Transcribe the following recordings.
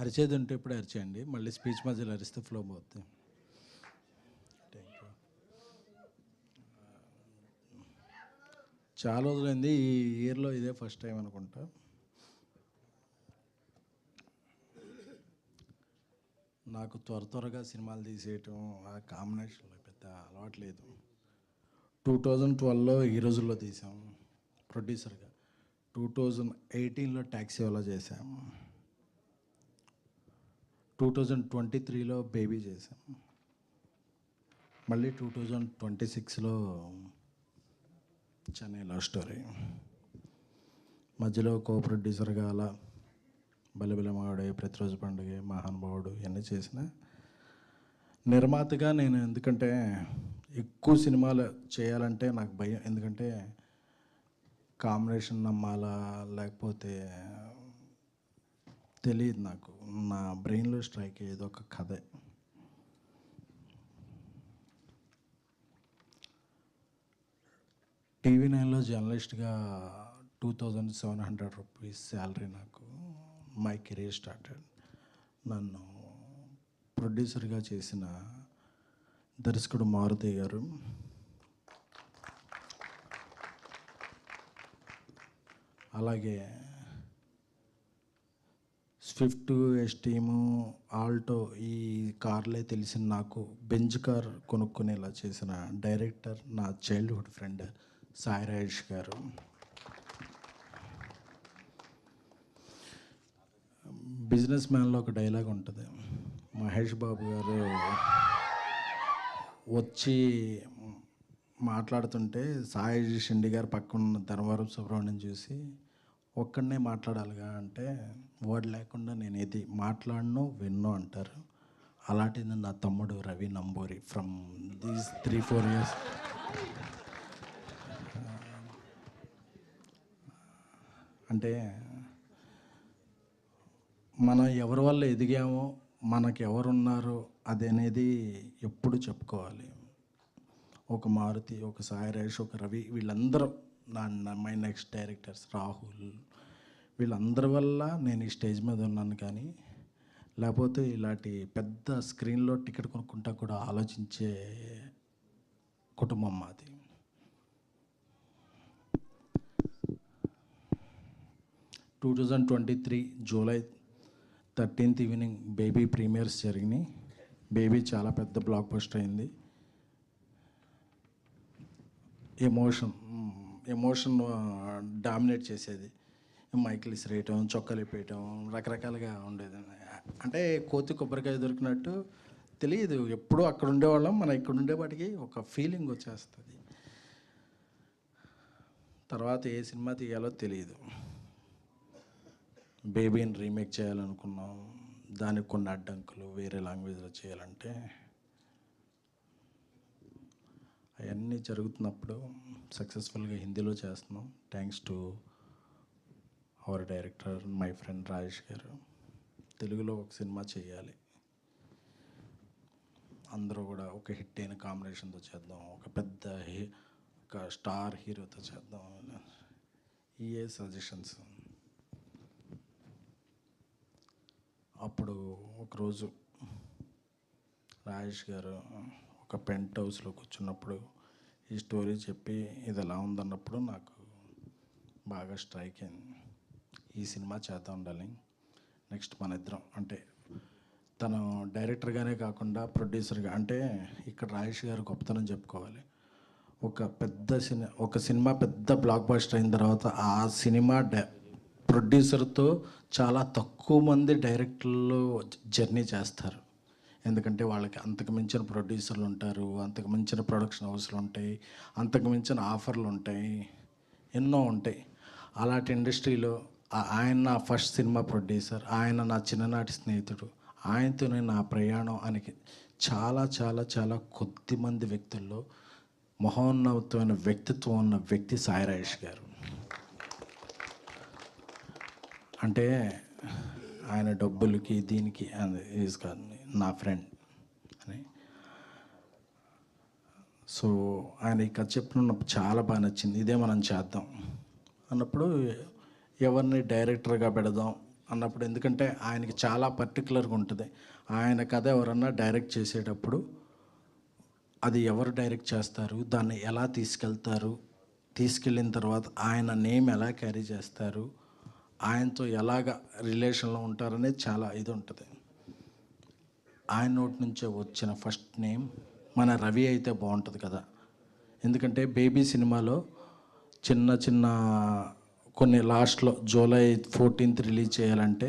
అరిచేది ఉంటే ఇప్పుడు అరిచేయండి, మళ్ళీ స్పీచ్ మధ్యలో అరిస్తే ఫ్లో పోతుంది. Thank you. చాలా రోజులైంది, ఈ ఇయర్లో ఇదే ఫస్ట్ టైం అనుకుంటా. నాకు త్వరగా సినిమాలు తీసేయటం ఆ కాంబినేషన్లో పెద్ద అలవాటు లేదు. 2012లో ఈ రోజుల్లో తీసాం ప్రొడ్యూసర్గా. 2018లో ట్యాక్సీ వాలా చేశాం. 2023లో బేబీ చేశాం. మళ్ళీ 2026లో చెన్నై లవ్ స్టోరీ. మధ్యలో కో ప్రొడ్యూసర్గా అలా బలిబిలమాడే, ప్రతిరోజు పండుగ, మహానుభావుడు ఇవన్నీ చేసిన. నిర్మాతగా నేను ఎందుకంటే ఎక్కువ సినిమాలు చేయాలంటే నాకు భయం. ఎందుకంటే కాంబినేషన్ నమ్మాలా లేకపోతే తెలియదు. నాకు నా బ్రెయిన్లో స్ట్రైక్ అయ్యేది ఒక కథే. TV9లో జర్నలిస్ట్గా 2700 రూపీస్ శాలరీ. నాకు మై కెరీర్ స్టార్టెడ్. నన్ను ప్రొడ్యూసర్గా చేసిన దర్శకుడు మారుతి గారు, అలాగే స్విఫ్ట్, ఎస్టీము, ఆల్టో ఈ కార్లే తెలిసిన నాకు బెంజ్ కార్ కొనుక్కునేలా చేసిన డైరెక్టర్, నా చైల్డ్హుడ్ ఫ్రెండ్ సాయి రాజేష్ గారు. బిజినెస్ మ్యాన్లో ఒక డైలాగ్ ఉంటుంది. మహేష్ బాబు గారు వచ్చి మాట్లాడుతుంటే సాయి షిండి గారు పక్కన ధర్మవరం సుబ్రహ్మణ్యం చూసి, ఒక్కడనే మాట్లాడాలిగా అంటే, వర్డ్ లేకుండా నేను ఏది మాట్లాడను విన్ను అంటారు. అలాంటిది నా తమ్ముడు Ravi Namburi. From these 3-4 years అంటే మనం ఎవరి వల్ల ఎదిగామో, మనకు ఎవరున్నారో అది అనేది ఎప్పుడు చెప్పుకోవాలి. ఒక మారుతి, ఒక సాయి రాజేష్, ఒక రవి, వీళ్ళందరూ మై నెక్స్ట్ డైరెక్టర్స్, రాహుల్, వీళ్ళందరి వల్ల నేను ఈ స్టేజ్ మీద ఉన్నాను. కానీ లేకపోతే ఇలాంటి పెద్ద స్క్రీన్లో టికెట్ కొనుక్కుంటా కూడా ఆలోచించే కుటుంబం మాది. July 13th evening baby premieres జరిగినాయి. బేబీ చాలా పెద్ద బ్లాక్ బస్టర్ అయింది. ఎమోషన్ డామినేట్ చేసేది. మైకిల్ ఇసిరేయటం, చొక్కాలు ఇప్పేయటం, రకరకాలుగా ఉండేది. అంటే కోతి కొబ్బరికాయ దొరికినట్టు తెలియదు. ఎప్పుడూ అక్కడ ఉండేవాళ్ళం, మనం ఇక్కడ ఉండేవాటికి ఒక ఫీలింగ్ వచ్చేస్తుంది. తర్వాత ఏ సినిమా తీయాలో తెలియదు. బేబీని రీమేక్ చేయాలనుకున్నాం. దానికి కొన్ని అడ్డంకులు, వేరే లాంగ్వేజ్లో చేయాలంటే. అవన్నీ జరుగుతున్నప్పుడు సక్సెస్ఫుల్గా హిందీలో చేస్తున్నాం. Thanks to our director, my friend Rajesh గారు. తెలుగులో ఒక సినిమా చేయాలి, అందరూ కూడా ఒక హిట్ అయిన కాంబినేషన్తో చేద్దాం, ఒక పెద్ద ఒక స్టార్ హీరోతో చేద్దాం. ఇయే సజెషన్స్. అప్పుడు ఒకరోజు రాజేష్ గారు ఒక పెంట్ హౌస్లో కూర్చున్నప్పుడు ఈ స్టోరీ చెప్పి ఇది ఎలా ఉందన్నప్పుడు నాకు బాగా స్ట్రైక్ అయింది. ఈ సినిమా చేద్దాం ఉండాలి. నెక్స్ట్ మన ఇద్దరం, అంటే తను డైరెక్టర్గానే కాకుండా ప్రొడ్యూసర్గా, అంటే ఇక్కడ రాజేష్ గారు గొప్పతనం చెప్పుకోవాలి. ఒక సినిమా పెద్ద బ్లాక్ బస్టర్ అయిన తర్వాత ఆ సినిమా ప్రొడ్యూసర్తో చాలా తక్కువ మంది డైరెక్టర్లు జర్నీ చేస్తారు. ఎందుకంటే వాళ్ళకి అంతకు మించిన ప్రొడ్యూసర్లు ఉంటారు, అంతకు మించిన ప్రొడక్షన్ హౌస్లు ఉంటాయి, అంతకు మించిన ఆఫర్లు ఉంటాయి, ఎన్నో ఉంటాయి. అలాంటి ఇండస్ట్రీలో ఆయన నా ఫస్ట్ సినిమా ప్రొడ్యూసర్, ఆయన నా చిన్ననాటి స్నేహితుడు, ఆయనతోనే నా ప్రయాణం అని చాలా చాలా చాలా కొద్ది మంది వ్యక్తుల్లో మహోన్నతమైన వ్యక్తిత్వం ఉన్న వ్యక్తి సాయి రాజేష్ గారు. అంటే ఆయన డబ్బులకి దీనికి ఈజ్ కాదు, నా ఫ్రెండ్ అని. సో ఆయన ఈ కథ చెప్పినప్పుడు చాలా బాగా నచ్చింది. ఇదే మనం చేద్దాం అన్నప్పుడు ఎవరిని డైరెక్టర్గా పెడదాం, అన్నప్పుడు, ఎందుకంటే ఆయనకి చాలా పర్టికులర్గా ఉంటుంది. ఆయన కథ ఎవరన్నా డైరెక్ట్ చేసేటప్పుడు అది ఎవరు డైరెక్ట్ చేస్తారు, దాన్ని ఎలా తీసుకెళ్తారు, తీసుకెళ్ళిన తర్వాత ఆయన నేమ్ ఎలా క్యారీ చేస్తారు, ఆయనతో ఎలాగ రిలేషన్లో ఉంటారనేది చాలా ఇది ఉంటుంది. ఆయన నోటి నుంచే వచ్చిన ఫస్ట్ నేమ్ మన రవి అయితే బాగుంటుంది కదా. ఎందుకంటే బేబీ సినిమాలో చిన్న చిన్న కొన్ని లాస్ట్లో జూలై 14th రిలీజ్ చేయాలంటే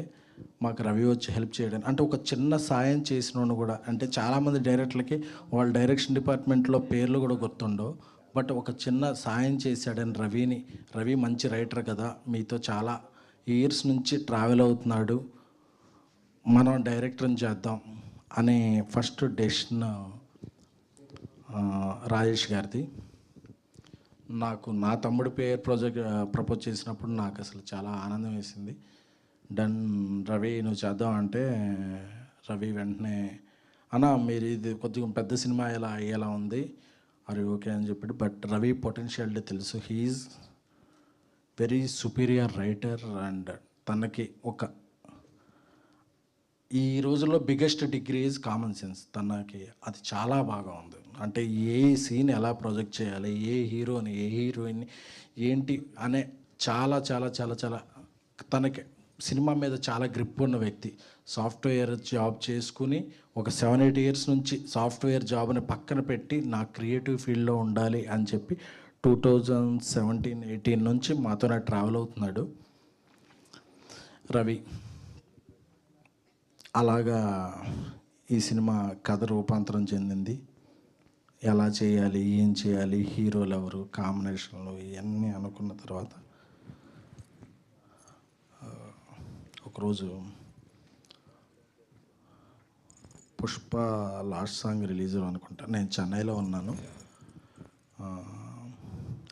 మాకు రవి వచ్చి హెల్ప్ చేయడానికి, అంటే ఒక చిన్న సాయం చేసినోడు కూడా, అంటే చాలామంది డైరెక్టర్లకి వాళ్ళ డైరెక్షన్ డిపార్ట్మెంట్లో పేర్లు కూడా గుర్తుండవు, బట్ ఒక చిన్న సాయం చేశాడని రవిని. రవి మంచి రైటర్ కదా, మీతో చాలా ఇయర్స్ నుంచి ట్రావెల్ అవుతున్నాడు, మనం డైరెక్టర్ని చేద్దాం అనే ఫస్ట్ డెసిషన్ రాజేష్ గారిది. నాకు నా తమ్ముడి పేరు ప్రపోజ్ చేసినప్పుడు నాకు అసలు చాలా ఆనందం వేసింది. డన్ రవి నువ్వు చేద్దాం అంటే, రవి వెంటనే అన్న మీరు ఇది కొద్దిగా పెద్ద సినిమా ఎలా అయ్యేలా ఉంది, అది ఓకే అని చెప్పాడు. బట్ రవి పొటెన్షియాలిటీ తెలుసు, he's very superior writer and తనకి ఒక ఈ రోజుల్లో biggest degree is common sense. తనకి అది చాలా బాగా ఉంది. అంటే ఏ సీన్ ఎలా ప్రొజెక్ట్ చేయాలి, ఏ హీరోని ఏ హీరోయిన్ని ఏంటి అనే చాలా చాలా చాలా చాలా తనకి సినిమా మీద చాలా గ్రిప్ ఉన్న వ్యక్తి. సాఫ్ట్వేర్ జాబ్ చేసుకుని ఒక 7-8 ఇయర్స్ నుంచి సాఫ్ట్వేర్ జాబ్ని పక్కన పెట్టి నా క్రియేటివ్ ఫీల్డ్లో ఉండాలి అని చెప్పి 2017-18 నుంచి మాతోనే ట్రావెల్ అవుతున్నాడు రవి. అలాగా ఈ సినిమా కథ రూపాంతరం చెందింది. ఎలా చేయాలి, ఏం చేయాలి, హీరోలు ఎవరు, కాంబినేషన్లు ఇవన్నీ అనుకున్న తర్వాత ఒకరోజు పుష్ప లాస్ట్ సాంగ్ రిలీజ్ అనుకుంటా, నేను చెన్నైలో ఉన్నాను.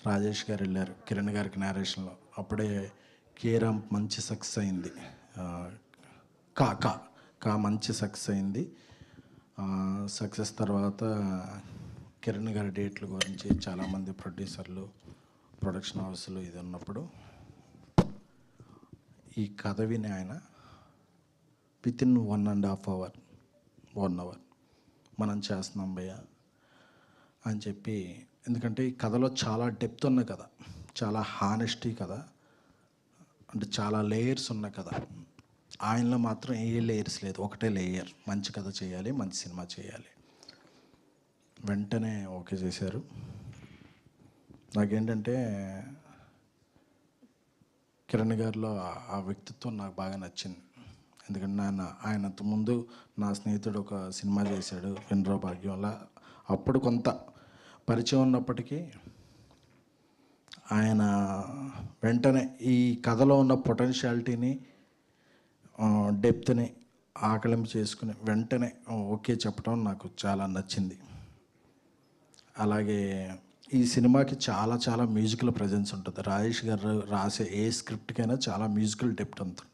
రాజేష్ గారు వెళ్ళారు కిరణ్ గారికి నేరేషన్లో. అప్పుడే కేరామ్ మంచి సక్సెస్ అయింది, కా కా కా మంచి సక్సెస్ అయింది. సక్సెస్ తర్వాత కిరణ్ గారి డేట్ల గురించి చాలామంది ప్రొడ్యూసర్లు, ప్రొడక్షన్ హౌస్లు ఇది ఉన్నప్పుడు ఈ కథ విని ఆయన వితిన్ 1.5 hour 1 hour మనం చేస్తున్నాం భయ్య అని చెప్పి. ఎందుకంటే ఈ కథలో చాలా డెప్త్ ఉన్న కథ, చాలా హానెస్టీ కథ, అంటే చాలా లేయర్స్ ఉన్న కథ. ఆయనలో మాత్రం ఏ లేయర్స్ లేదు, ఒకటే లేయర్, మంచి కథ చేయాలి, మంచి సినిమా చేయాలి. వెంటనే ఓకే చేశారు. నాకేంటంటే కిరణ్ గారిలో ఆ వ్యక్తిత్వం నాకు బాగా నచ్చింది. ఎందుకంటే ఆయన ముందు నా స్నేహితుడు ఒక సినిమా చేశాడు వినరో భాగ్యంలా, అప్పుడు కొంత పరిచయం ఉన్నప్పటికీ ఆయన వెంటనే ఈ కథలో ఉన్న పొటెన్షియాలిటీని, డెప్త్ని ఆకలింపు చేసుకుని వెంటనే ఓకే చెప్పడం నాకు చాలా నచ్చింది. అలాగే ఈ సినిమాకి చాలా చాలా మ్యూజికల్ ప్రజెన్స్ ఉంటుంది. రాజేష్ గారు రాసే ఏ స్క్రిప్ట్కైనా చాలా మ్యూజికల్ డెప్త్ ఉంటుంది.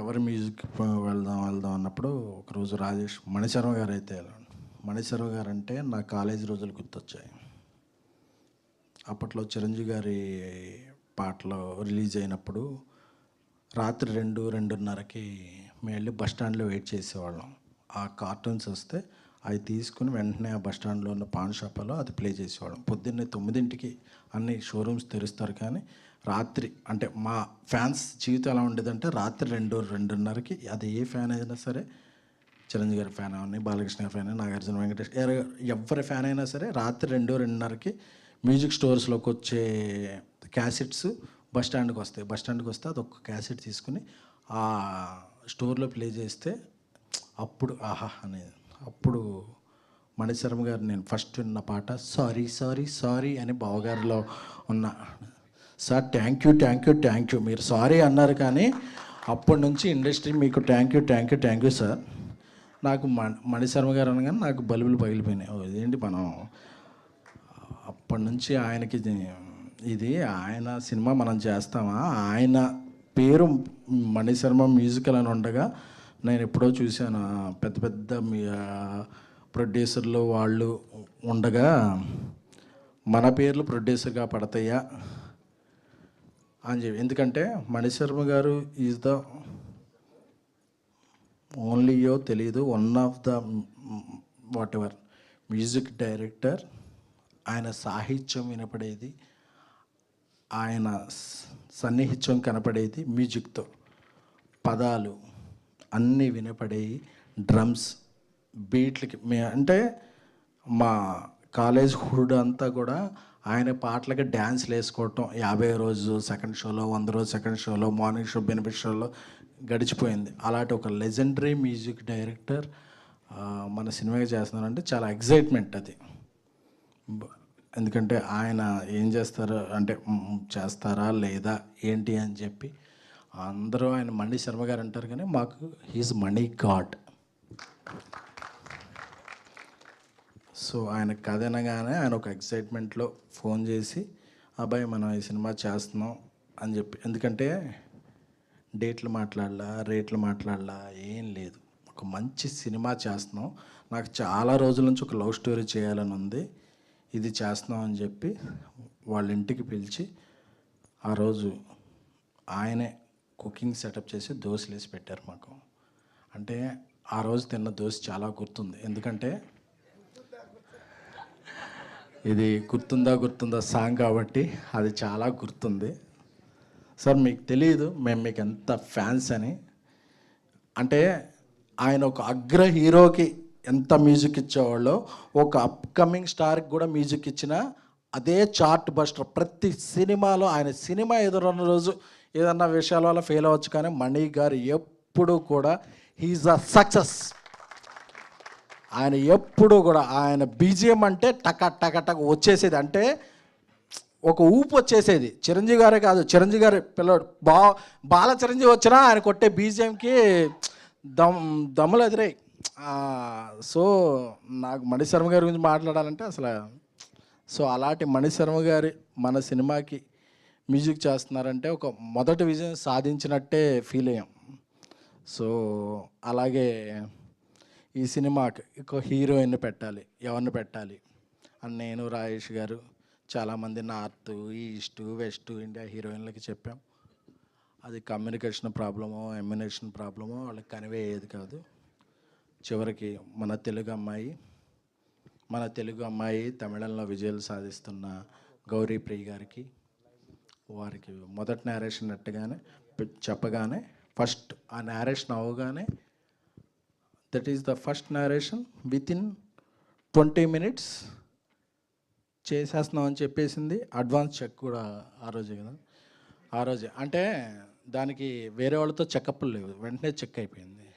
ఎవరి మ్యూజిక్ వెళ్దాం అన్నప్పుడు ఒకరోజు రాజేష్ మణిశర్మ గారు అయితే మణిశర్మ గారు అంటే నా కాలేజీ రోజులు గుర్తొచ్చాయి. అప్పట్లో చిరంజీవి గారి పాటలు రిలీజ్ అయినప్పుడు రాత్రి 2-2:30కి మేము వెళ్ళి బస్టాండ్లో వెయిట్ చేసేవాళ్ళం. ఆ కార్టూన్స్ వస్తే అవి తీసుకుని వెంటనే ఆ బస్టాండ్లో ఉన్న పాన్ షాప్లో అది ప్లే చేసేవాళ్ళం. పొద్దున్నే 9ంటికి అన్ని షోరూమ్స్ తెరుస్తారు, కానీ రాత్రి అంటే మా ఫ్యాన్స్ జీవితం ఎలా ఉండేదంటే రాత్రి 2-2:30కి అది ఏ ఫ్యాన్ అయినా సరే, చిరంజీవి గారి ఫ్యాన్ అవని, బాలకృష్ణ గారి ఫ్యాన్, నాగార్జున, వెంకటేష్ ఎవరి ఫ్యాన్ అయినా సరే రాత్రి 2-2:30కి మ్యూజిక్ స్టోర్స్లోకి వచ్చే క్యాసెట్స్ బస్టాండ్కి వస్తే అదొక క్యాసెట్ తీసుకుని ఆ స్టోర్లో ప్లే చేస్తే అప్పుడు ఆహా అనేది. అప్పుడు మణిశర్మ గారు నేను ఫస్ట్ విన్న పాట సారీ సారీ సారీ అని బావగారిలో ఉన్న, సార్ థ్యాంక్ యూ మీరు సారీ అన్నారు, కానీ అప్పటి నుంచి ఇండస్ట్రీ మీకు థ్యాంక్ యూ సార్. నాకు మణిశర్మ గారు అనగానే నాకు బల్బులు పగిలిపోయినాయి. ఇదేంటి మనం అప్పటి నుంచి ఆయనకి ఇది ఆయన సినిమా మనం చేస్తామా, ఆయన పేరు మణిశర్మ మ్యూజికల్ అని ఉండగా నేను ఎప్పుడో చూశాను పెద్ద పెద్ద ప్రొడ్యూసర్లు వాళ్ళు ఉండగా మన పేర్లు ప్రొడ్యూసర్గా పడతాయా అని చెప్పి. ఎందుకంటే మణిశర్మ గారు ఈజ్ ద ఓన్లీయో తెలీదు one of the what ever music director. ఆయన సాహిత్యం వినపడేది, ఆయన సన్నిహిత్యం కనపడేది మ్యూజిక్తో. పదాలు అన్నీ వినపడేవి, డ్రమ్స్ బీట్లకి. అంటే మా కాలేజ్ హుడ్ అంతా కూడా ఆయన పాటలకి డ్యాన్స్లు వేసుకోవటం 50 రోజు సెకండ్ షోలో, 100 రోజు సెకండ్ షోలో, మార్నింగ్ షో, బెనిఫిట్ షోలో గడిచిపోయింది. అలాంటి ఒక లెజెండరీ మ్యూజిక్ డైరెక్టర్ మన సినిమాకి చేస్తున్నారంటే చాలా ఎగ్జైట్మెంట్ అది. ఎందుకంటే ఆయన ఏం చేస్తారు అంటే చేస్తారా లేదా ఏంటి అని చెప్పి అందరూ ఆయన మణి శర్మ గారు అంటారు, కానీ మాకు హీజ్ మణి గాడ్. సో ఆయన కథ అనగానే ఆయన ఒక ఎక్సైట్మెంట్లో ఫోన్ చేసి, అబ్బాయి మనం ఈ సినిమా చేస్తున్నాం అని చెప్పి. ఎందుకంటే డేట్లు మాట్లాడలా, రేట్లు మాట్లాడలా, ఏం లేదు, ఒక మంచి సినిమా చేస్తున్నాం, నాకు చాలా రోజుల నుంచి ఒక లవ్ స్టోరీ చేయాలని ఉంది, ఇది చేస్తున్నాం అని చెప్పి వాళ్ళ ఇంటికి పిలిచి ఆ రోజు ఆయనే కుకింగ్ సెటప్ చేసి దోశలు వేసి పెట్టారు మాకు. అంటే ఆ రోజు తిన్న దోశ చాలా గుర్తుంది. ఎందుకంటే ఇది గుర్తుందా సాంగ్ కాబట్టి అది చాలా గుర్తుంది. సార్ మీకు తెలియదు మేము మీకు ఎంత ఫ్యాన్స్ అని. అంటే ఆయన ఒక అగ్ర హీరోకి ఎంత మ్యూజిక్ ఇచ్చేవాళ్ళో ఒక అప్కమింగ్ స్టార్కి కూడా మ్యూజిక్ ఇచ్చిన అదే చార్ట్ బస్టర్. ప్రతి సినిమాలో ఆయన సినిమా ఎదురున్న రోజు ఏదన్నా విషయాల వల్ల ఫెయిల్ అవ్వచ్చు, కానీ మణి గారు ఎప్పుడు కూడా హీఈస్ అ సక్సెస్. ఆయన ఎప్పుడు కూడా ఆయన బీజిఎం అంటే టక టక టక వచ్చేసేది, అంటే ఒక ఊపు వచ్చేసేది. చిరంజీవి గారే కాదు, చిరంజీవి గారి పిల్లడు బాల చిరంజీవి వచ్చినా ఆయన కొట్టే బీజిఎంకి దమ్ములు ఎదురాయి. సో నాకు మణిశర్మ గారి గురించి మాట్లాడాలంటే అసలు సో అలాంటి మణిశర్మ గారి మన సినిమాకి మ్యూజిక్ చేస్తున్నారంటే ఒక మొదటి విజయం సాధించినట్టే ఫీల్ అయ్యాం. సో అలాగే ఈ సినిమాకి ఒక హీరోయిన్ పెట్టాలి, ఎవరిని పెట్టాలి అని నేను, రాజేష్ గారు, చాలామంది నార్త్, ఈస్ట్, వెస్ట్ ఇండియా హీరోయిన్లకి చెప్పాం. అది కమ్యూనికేషన్ ప్రాబ్లమో ఎమ్యునేషన్ ప్రాబ్లమో వాళ్ళకి కన్వే అయ్యేది కాదు. చివరికి మన తెలుగు అమ్మాయి తమిళంలో విజయాలు సాధిస్తున్న గౌరీ ప్రియ గారికి, వారికి మొదటి నేరేషన్ చెప్పగానే ఫస్ట్ ఆ నేరేషన్ అవ్వగానే that is the first narration within 20 minutes చేసేస్తున్నాం అని చెప్పేసింది. అడ్వాన్స్ చెక్ కూడా ఆ రోజే కదా, ఆ రోజే. అంటే దానికి వేరే వాళ్ళతో చెకప్లు లేవు, వెంటనే చెక్ అయిపోయింది.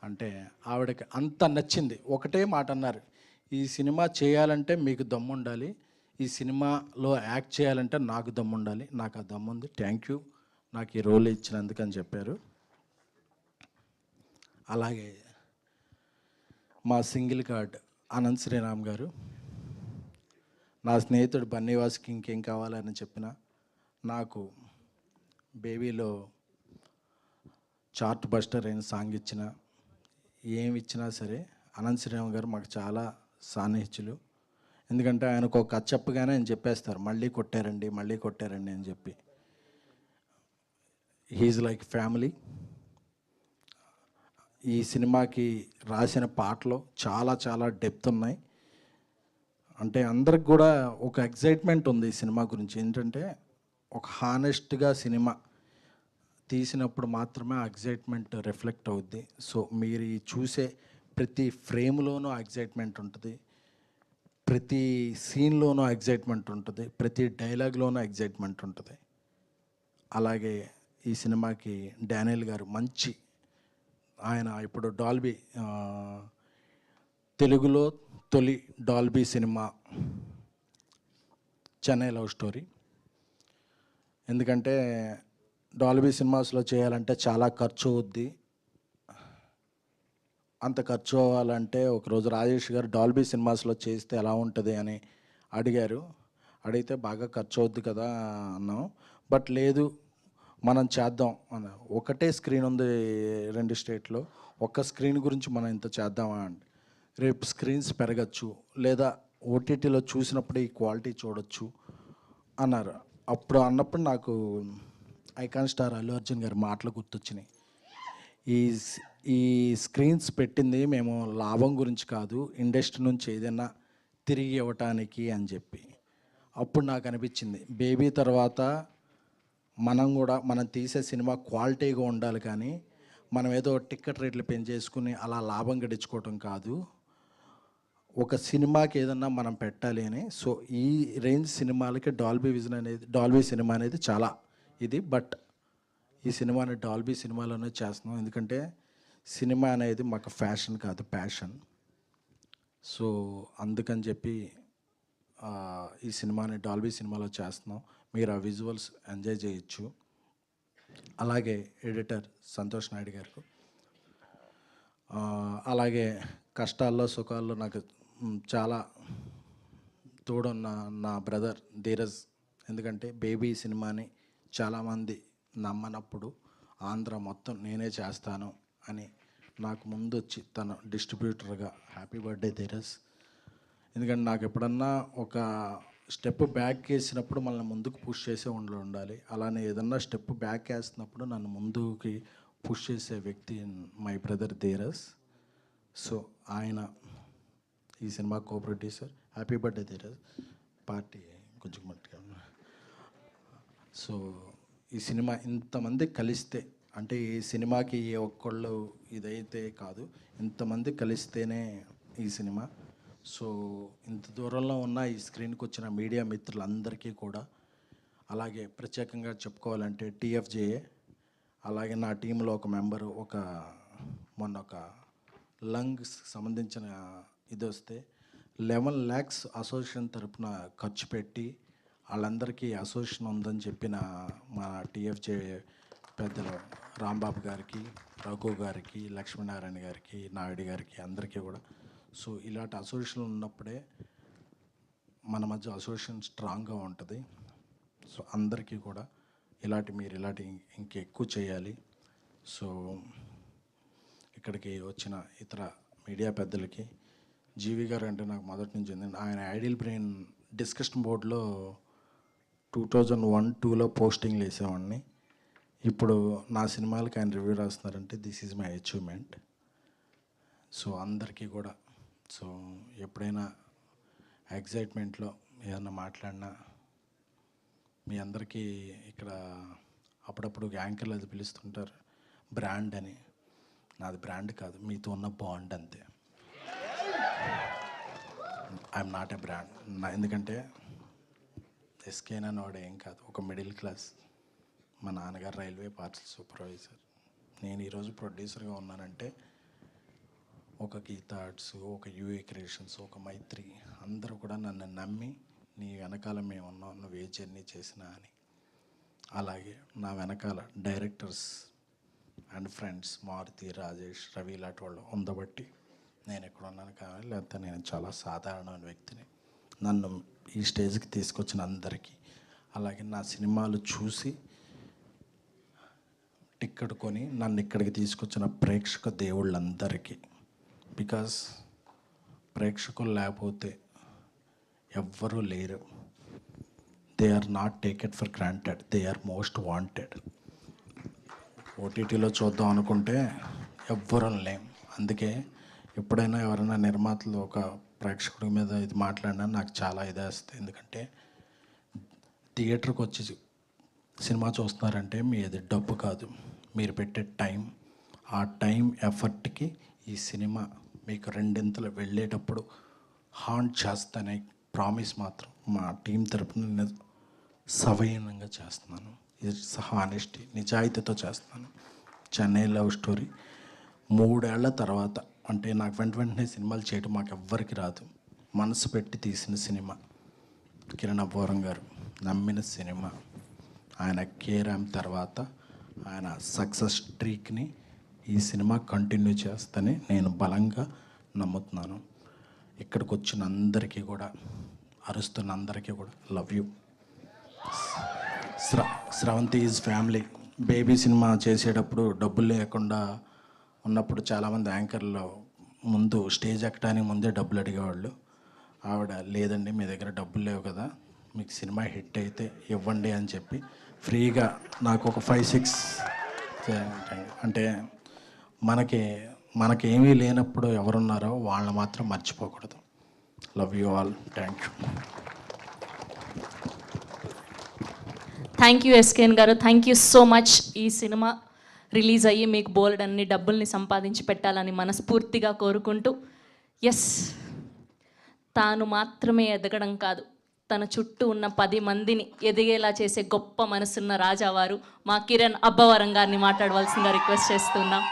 అంటే ఆవిడకి అంత నచ్చింది. ఒకటే మాట అన్నారు, ఈ సినిమా చేయాలంటే మీకు దమ్ము ఉండాలి, ఈ సినిమాలో యాక్ట్ చేయాలంటే నాకు దమ్ము ఉండాలి, నాకు ఆ దమ్ము ఉంది, థ్యాంక్ యూ నాకు ఈ రోల్ ఇచ్చినందుకు అని చెప్పారు. అలాగే మా సింగిల్ కార్డ్ అనంత్ శ్రీరామ్ గారు, నా స్నేహితుడు బన్నీవాస్కి ఇంకేం కావాలని చెప్పిన, నాకు బేబీలో చార్ట్ బస్టర్ అయిన సాంగ్ ఇచ్చిన, ఏమి ఇచ్చినా సరే అనంత్ శ్రీరామ్ గారు మాకు చాలా సాన్నిహిత్యులు. ఎందుకంటే ఆయనకు ఒక కథ చెప్పగానే ఆయన చెప్పేస్తారు, మళ్ళీ కొట్టారండి అని చెప్పి. He's like family. ఈ సినిమాకి రాసిన పాటలు చాలా చాలా డెప్త్ ఉన్నాయి. అంటే అందరికి కూడా ఒక ఎగ్జైట్మెంట్ ఉంది ఈ సినిమా గురించి. ఏంటంటే ఒక హానెస్ట్గా సినిమా తీసినప్పుడు మాత్రమే ఆ ఎగ్జైట్మెంట్ రిఫ్లెక్ట్ అవుద్ది. సో మీరు చూసే ప్రతి ఫ్రేమ్లోనూ ఎగ్జైట్మెంట్ ఉంటుంది, ప్రతి సీన్లోనూ ఎగ్జైట్మెంట్ ఉంటుంది, ప్రతి డైలాగ్లోనూ ఎగ్జైట్మెంట్ ఉంటుంది. అలాగే ఈ సినిమాకి డానియల్ గారు మంచి, ఆయన ఇప్పుడు డాల్బీ, తెలుగులో తొలి Dolby cinema Chennai love story. ఎందుకంటే డాల్బీ సినిమాస్లో చేయాలంటే చాలా ఖర్చు అవుద్ది. అంత ఖర్చు అవ్వాలంటే ఒకరోజు రాజేష్ గారు డాల్బీ సినిమాస్లో చేస్తే ఎలా ఉంటుంది అని అడిగారు. అడిగితే బాగా ఖర్చు అవుద్ది కదా అన్నాం. బట్ లేదు మనం చేద్దాం అన్న. ఒకటే స్క్రీన్ ఉంది 2 స్టేట్లో, ఒక్క స్క్రీన్ గురించి మనం ఇంత చేద్దామా అండి. రేపు స్క్రీన్స్ పెరగచ్చు, లేదా ఓటీటీలో చూసినప్పుడే ఈ క్వాలిటీ చూడొచ్చు అన్నారు. అప్పుడు నాకు ఐకాన్ స్టార్ అల్లు అర్జున్ గారి మాటలు గుర్తొచ్చినాయి. ఈ ఈ స్క్రీన్స్ పెట్టింది మేము లాభం గురించి కాదు, ఇండస్ట్రీ నుంచి ఏదైనా తిరిగి ఇవ్వటానికి అని చెప్పి. అప్పుడు నాకు అనిపించింది, బేబీ తర్వాత మనం తీసే సినిమా క్వాలిటీగా ఉండాలి, కానీ మనం ఏదో టికెట్ రేట్లు పెంచేసుకుని అలా లాభం గడించుకోవటం కాదు, ఒక సినిమాకి ఏదన్నా మనం పెట్టాలి అని. సో ఈ రేంజ్ సినిమాలకి డాల్బీ సినిమా అనేది చాలా ఇది. బట్ ఈ సినిమాని డాల్బీ సినిమాలోనే చేస్తున్నాం, ఎందుకంటే సినిమా అనేది మాకు ఫ్యాషన్ కాదు, ప్యాషన్. సో అందుకని చెప్పి ఈ సినిమాని డాల్బీ సినిమాలో చేస్తున్నాం. మీరు ఆ విజువల్స్ ఎంజాయ్ చేయొచ్చు. అలాగే ఎడిటర్ సంతోష్ నాయుడు గారు, అలాగే కష్టాల్లో సుఖాల్లో నాకు చాలా తోడున్న నా బ్రదర్ ధీరజ్. ఎందుకంటే బేబీ సినిమాని చాలామంది నమ్మనప్పుడు ఆంధ్ర మొత్తం నేనే చేస్తాను అని నాకు ముందు వచ్చి తన డిస్ట్రిబ్యూటర్గా, హ్యాపీ బర్త్డే ధీరజ్. ఎందుకంటే నాకు ఎప్పుడన్నా ఒక స్టెప్ బ్యాక్ వేసినప్పుడు మనల్ని ముందుకు పుష్ చేసే ఉండాలి, అలానే ఏదన్నా స్టెప్ బ్యాక్ వేస్తున్నప్పుడు నన్ను ముందుకి పుష్ చేసే వ్యక్తి మై బ్రదర్ ధీరజ్. సో ఆయన ఈ cinema co producer. Happy birthday Dheeraj. Party కొంచెం మట్టుగా. సో ఈ సినిమా ఇంతమంది కలిస్తే, అంటే ఈ సినిమాకి ఏ ఒక్కళ్ళు ఇదైతే కాదు, ఇంతమంది కలిస్తేనే ఈ సినిమా. సో ఇంత దూరంలో ఉన్న ఈ స్క్రీన్కి వచ్చిన మీడియా మిత్రులందరికీ కూడా, అలాగే ప్రత్యేకంగా చెప్పుకోవాలంటే టీఎఫ్జేఏ, అలాగే నా టీంలో ఒక మెంబరు, మొన్న ఒక లంగ్స్ సంబంధించిన ఇది వస్తే 11 lakhs అసోసియేషన్ తరపున ఖర్చు పెట్టి వాళ్ళందరికీ అసోసియేషన్ ఉందని చెప్పిన మా టీఎఫ్జే పెద్దలు రాంబాబు గారికి, రఘు గారికి, లక్ష్మీనారాయణ గారికి, నాయుడు గారికి, అందరికీ కూడా. సో ఇలాంటి అసోసియేషన్ ఉన్నప్పుడే మన మధ్య అసోసియేషన్ స్ట్రాంగ్గా ఉంటుంది. సో అందరికీ కూడా మీరు ఇలాంటి ఇంకెక్కువ చేయాలి. సో ఇక్కడికి వచ్చిన ఇతర మీడియా పెద్దలకి, జీవి గారు అంటే నాకు మొదటి నుంచి ఉంది. ఆయన ఐడియల్ బ్రెయిన్ డిస్కషన్ బోర్డులో 2001-2లో పోస్టింగ్లు వేసేవాడిని. ఇప్పుడు నా సినిమాలకి ఆయన రివ్యూ రాస్తున్నారంటే this is my achievement. So అందరికీ కూడా, సో ఎప్పుడైనా ఎగ్జైట్మెంట్లో ఏదన్నా మాట్లాడినా మీ అందరికీ ఇక్కడ అప్పుడప్పుడు యాంకర్లు అది పిలుస్తుంటారు బ్రాండ్ అని. నాది బ్రాండ్ కాదు, మీతో ఉన్న బాండ్ అంతే. I'm not a brand. ఎందుకంటే ఎస్కేనా నోడే ఏం కాదు, ఒక మిడిల్ క్లాస్. మా నాన్నగారు రైల్వే పార్సల్ సూపర్వైజర్. నేను ఈరోజు ప్రొడ్యూసర్గా ఉన్నానంటే ఒక గీతా ఆర్ట్స్, ఒక యూఏ క్రియేషన్స్, ఒక మైత్రి, అందరూ కూడా నన్ను నమ్మి నీ వెనకాల మేము ఉన్నాం, నువ్వు ఏ జర్నీ చేసినా అని. అలాగే నా వెనకాల directors and friends Maruthi, Rajesh, Ravi ఇలాంటి వాళ్ళు ఉండబట్టి నేను ఎక్కడ ఉన్నాను. కానీ లేకపోతే నేను చాలా సాధారణమైన వ్యక్తిని. నన్ను ఈ స్టేజ్కి తీసుకొచ్చిన అందరికీ, అలాగే నా సినిమాలు చూసి టిక్కెట్ కొని నన్ను ఇక్కడికి తీసుకొచ్చిన ప్రేక్షక దేవుళ్ళందరికీ. బికాస్ ప్రేక్షకులు లేకపోతే ఎవ్వరూ లేరు. They are not taked for granted, they are most wanted. ఓటీటీలో చూద్దాం అనుకుంటే ఎవ్వరూ లేం. అందుకే ఎప్పుడైనా ఎవరైనా నిర్మాతలు ఒక ప్రేక్షకుడి మీద ఇది మాట్లాడినా నాకు చాలా ఇదేస్తుంది. ఎందుకంటే థియేటర్కి వచ్చి సినిమా చూస్తున్నారంటే మీది డబ్బు కాదు, మీరు పెట్టే టైం. ఆ టైం ఎఫర్ట్కి ఈ సినిమా మీకు రెండింతలు వెళ్ళేటప్పుడు హాంట్ చేస్తానే ప్రామిస్ మాత్రం మా టీం తరపున నేను సవయనంగా చేస్తున్నాను. ఇది హానెస్టీ, నిజాయితీతో చేస్తున్నాను. చెన్నై లవ్ స్టోరీ 3 ఏళ్ల తర్వాత, అంటే నాకు వెంటనే సినిమాలు చేయడం మాకు ఎవ్వరికి రాదు. మనసు పెట్టి తీసిన సినిమా, కిరణ్ అబ్బవరం గారు నమ్మిన సినిమా. ఆయన కేరామ్ తర్వాత ఆయన సక్సెస్ స్ట్రీక్ని ఈ సినిమా కంటిన్యూ చేస్తని నేను బలంగా నమ్ముతున్నాను. ఇక్కడికి వచ్చిన అందరికీ కూడా, అరుస్తున్న అందరికీ కూడా love you. Sravanthi is family. Baby cinema చేసేటప్పుడు డబ్బులు లేకుండా ఉన్నప్పుడు చాలామంది యాంకర్లు ముందు స్టేజ్ ఎక్కడానికి ముందే డబ్బులు అడిగేవాళ్ళు. ఆవిడ లేదండి, మీ దగ్గర డబ్బులు లేవు కదా, మీకు సినిమా హిట్ అయితే ఇవ్వండి అని చెప్పి ఫ్రీగా నాకు ఒక 5-6 అంటే మనకేమీ లేనప్పుడు ఎవరున్నారో వాళ్ళని మాత్రం మర్చిపోకూడదు. Love you all. Thank you. Thank you SKN గారు, థ్యాంక్ యూ సో మచ్. ఈ సినిమా రిలీజ్ అయ్యి మీకు బోల్డ్ అన్ని డబ్బుల్ని సంపాదించి పెట్టాలని మనస్ఫూర్తిగా కోరుకుంటూ, ఎస్, తాను మాత్రమే ఎదగడం కాదు, తన చుట్టూ ఉన్న 10 మందిని ఎదిగేలా చేసే గొప్ప మనసున్న రాజావారు మా కిరణ్ అబ్బవరం గారిని మాట్లాడవలసిందిగా రిక్వెస్ట్ చేస్తున్నాం.